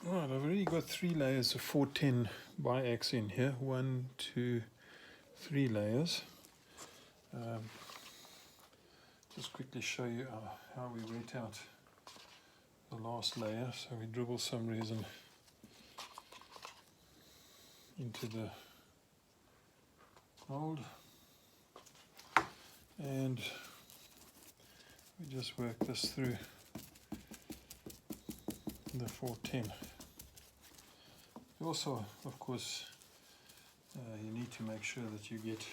Right, I've already got 3 layers of 410 by X in here. 1, 2, 3 layers. Just quickly show you how we wet out the last layer. So we dribble some resin into the mold and we just work this through the 410. Also, of course, you need to make sure that you get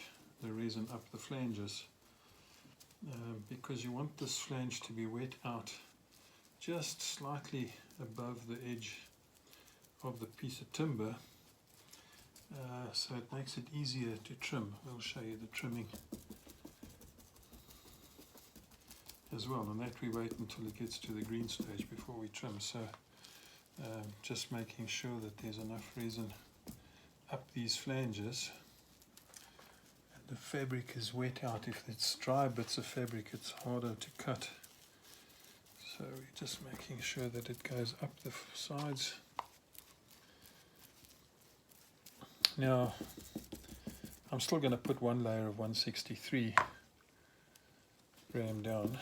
the resin up the flanges because you want this flange to be wet out just slightly above the edge of the piece of timber, so it makes it easier to trim. I'll show you the trimming as well, and that we wait until it gets to the green stage before we trim. So just making sure that there's enough resin up these flanges and the fabric is wet out. If it's dry bits of fabric, it's harder to cut. So we're just making sure that it goes up the sides. Now I'm still going to put 1 layer of 163 gram down.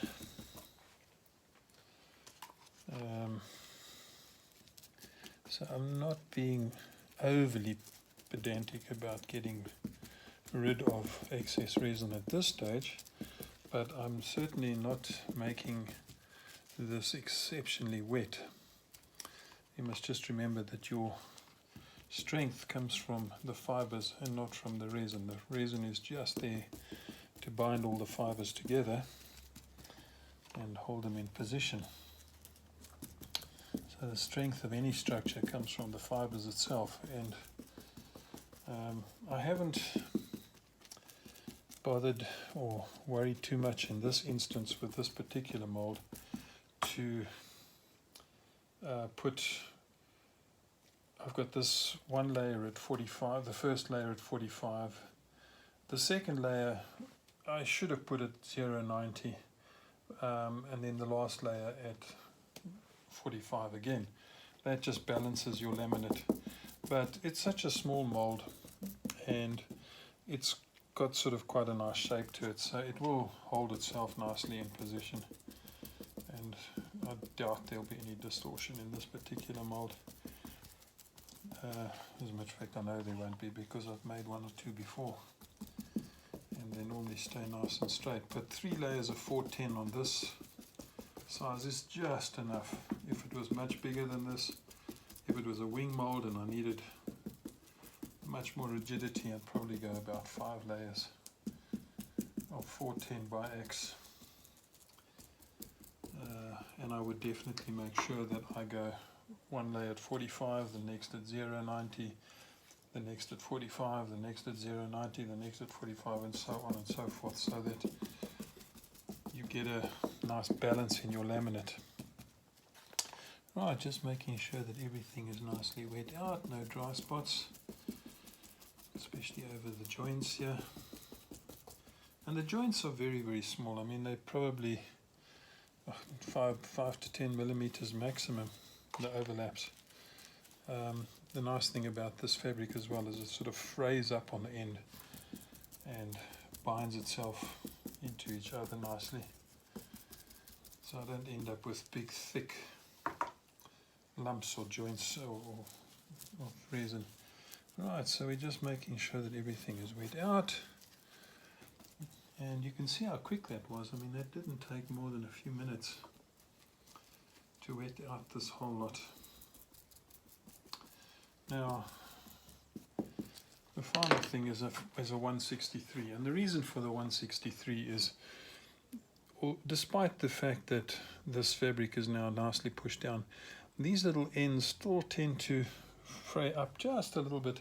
So I'm not being overly pedantic about getting rid of excess resin at this stage, but I'm certainly not making this exceptionally wet. You must just remember that your strength comes from the fibers and not from the resin. The resin is just there to bind all the fibers together and hold them in position. So the strength of any structure comes from the fibers itself, and I haven't bothered or worried too much in this instance with this particular mold to I've got this 1 layer at 45, the first layer at 45, the second layer I should have put at 0.90, and then the last layer at 45 again. That just balances your laminate, but it's such a small mold and it's got sort of quite a nice shape to it, so it will hold itself nicely in position, and I doubt there'll be any distortion in this particular mold. As a matter of fact, I know there won't be because I've made 1 or 2 before and they normally stay nice and straight. But 3 layers of 410 on this size is just enough. If it was much bigger than this, if it was a wing mold and I needed much more rigidity, I'd probably go about 5 layers of 410 by X, and I would definitely make sure that I go 1 layer at 45, the next at 0.90, the next at 45, the next at 0.90, the next at 45, and so on and so forth, so that you get a nice balance in your laminate. Right, just making sure that everything is nicely wet out, no dry spots, especially over the joints here. And the joints are very, very small. I mean, they're probably 5 to 10 millimeters maximum, the overlaps. The nice thing about this fabric as well is it sort of frays up on the end and binds itself into each other nicely, so I don't end up with big thick lumps or joints or resin. Right, so we're just making sure that everything is wet out, and you can see how quick that was. I mean, that didn't take more than a few minutes to wet out this whole lot. Now, the final thing is a 163, and the reason for the 163 is, despite the fact that this fabric is now nicely pushed down, these little ends still tend to fray up just a little bit,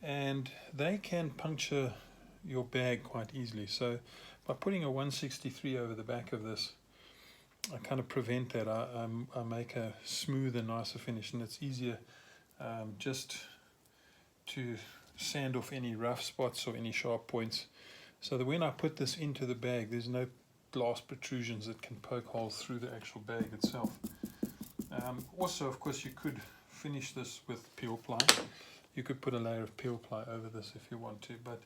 and they can puncture your bag quite easily. So by putting a 163 over the back of this, I kind of prevent that. I make a smoother, nicer finish, and it's easier just to sand off any rough spots or any sharp points, so that when I put this into the bag, there's no glass protrusions that can poke holes through the actual bag itself. Also, of course, you could finish this with peel ply. You could put a layer of peel ply over this if you want to, but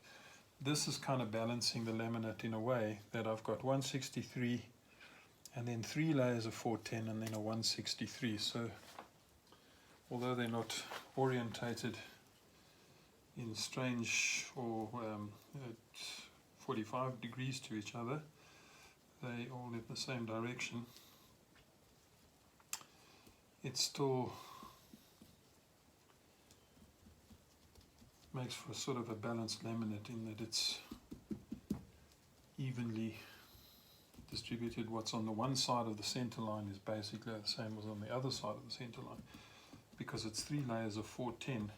this is kind of balancing the laminate in a way that I've got 163 and then 3 layers of 410 and then a 163. So although they're not orientated in strange or at 45 degrees to each other, they all in the same direction. It still makes for sort of a balanced laminate in that it's evenly distributed. What's on the one side of the center line is basically the same as on the other side of the center line, because it's 3 layers of 410.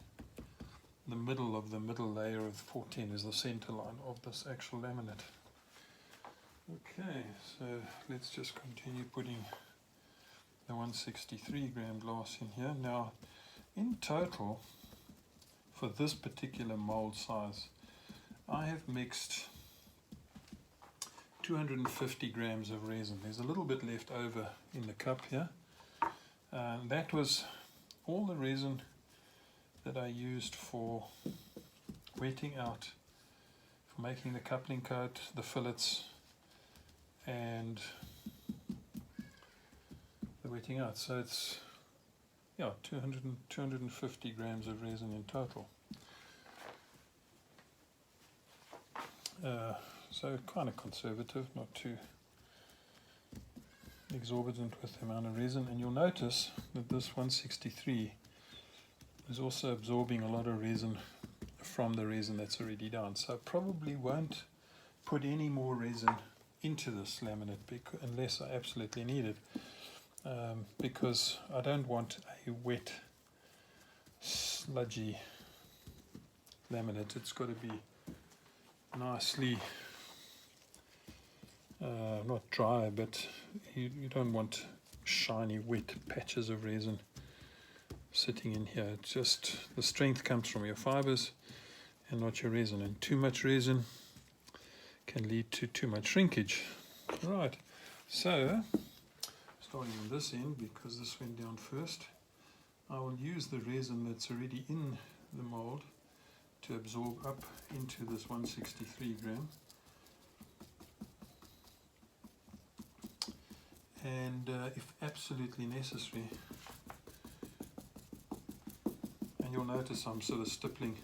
The middle of the middle layer of 410 is the center line of this actual laminate. Okay, so let's just continue putting the 163 gram glass in here. Now, in total, for this particular mold size, I have mixed 250 grams of resin. There's a little bit left over in the cup here. That was all the resin that I used for wetting out, for making the coupling coat, the fillets, and the wetting out. So it's 250 grams of resin in total. So kind of conservative, not too exorbitant with the amount of resin. And you'll notice that this 163 is also absorbing a lot of resin from the resin that's already done. So I probably won't put any more resin into this laminate unless I absolutely need it, because I don't want a wet, sludgy laminate. It's got to be nicely, not dry, but you don't want shiny, wet patches of resin sitting in here. It's just the strength comes from your fibers and not your resin, and too much resin can lead to too much shrinkage. Right, so starting on this end, because this went down first, I will use the resin that's already in the mold to absorb up into this 163 gram. And if absolutely necessary, and you'll notice I'm sort of stippling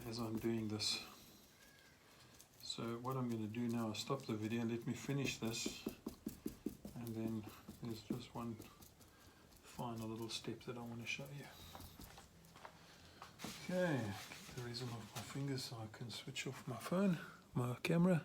as I'm doing this. So what I'm going to do now is stop the video, let me finish this, and then there's just one final little step that I want to show you. Okay, get the resin off my fingers so I can switch off my phone, my camera.